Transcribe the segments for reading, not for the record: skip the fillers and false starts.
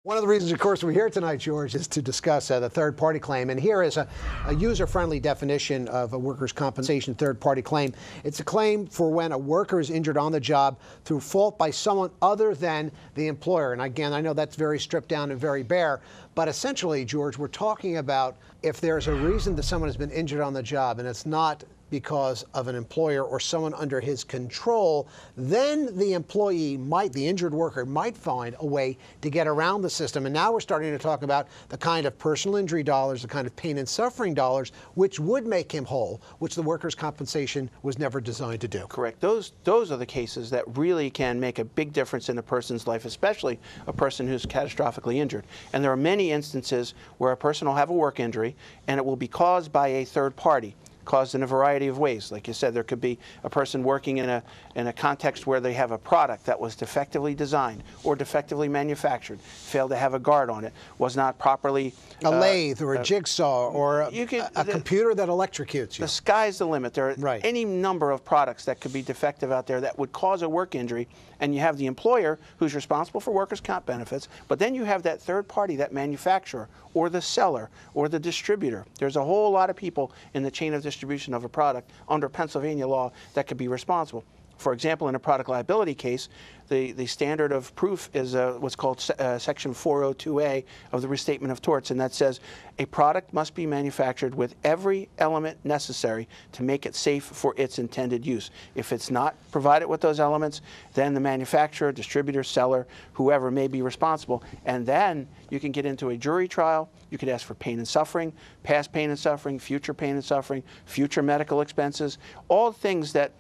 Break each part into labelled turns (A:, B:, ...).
A: One of the reasons, of course, we're here tonight, George, is to discuss the third-party claim. And here is a user-friendly definition of a workers' compensation third-party claim. It's a claim for when a worker is injured on the job through fault by someone other than the employer. And again, I know that's very stripped down and very bare. But essentially, George, we're talking about if there's a reason that someone has been injured on the job and it's not because of an employer or someone under his control, then the employee the injured worker might find a way to get around the system. And now we're starting to talk about the kind of personal injury dollars, the kind of pain and suffering dollars, which would make him whole, which the workers' compensation was never designed to do.
B: Correct. Those are the cases that really can make a big difference in a person's life, especially a person who's catastrophically injured. And there are many instances where a person will have a work injury and it will be caused by a third party. Caused in a variety of ways. Like you said, there could be a person working in a context where they have a product that was defectively designed or defectively manufactured, failed to have a guard on it, was not properly...
A: A lathe or a jigsaw or a computer that electrocutes you.
B: The sky's the limit. There are any number of products that could be defective out there that would cause a work injury, and you have the employer who's responsible for workers' comp benefits, but then you have that third party, that manufacturer or the seller or the distributor. There's a whole lot of people in the chain of distribution of a product under Pennsylvania law that could be responsible. For example, in a product liability case, the standard of proof is what's called Section 402A of the Restatement of Torts, and that says a product must be manufactured with every element necessary to make it safe for its intended use. If it's not provided with those elements, then the manufacturer, distributor, seller, whoever may be responsible, and then you can get into a jury trial. You could ask for pain and suffering, past pain and suffering, future pain and suffering, future medical expenses, all things that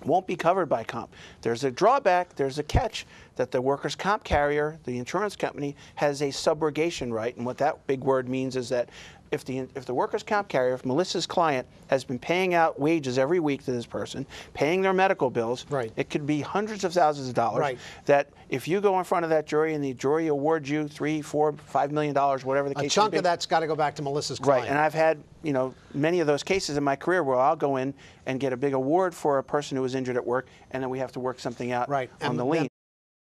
B: won't be covered by comp. There's a drawback, there's a catch, that the workers' comp carrier, the insurance company, has a subrogation right. And what that big word means is that if the workers' comp carrier, if Melissa's client has been paying out wages every week to this person, paying their medical bills, it could be hundreds of thousands of dollars, that if you go in front of that jury and the jury awards you $3, $4, $5 million, whatever the case may be.
A: A chunk of that's got to go back to Melissa's client.
B: Right, and I've had, many of those cases in my career where I'll go in and get a big award for a person who was injured at work, and then we have to work something out on the lien.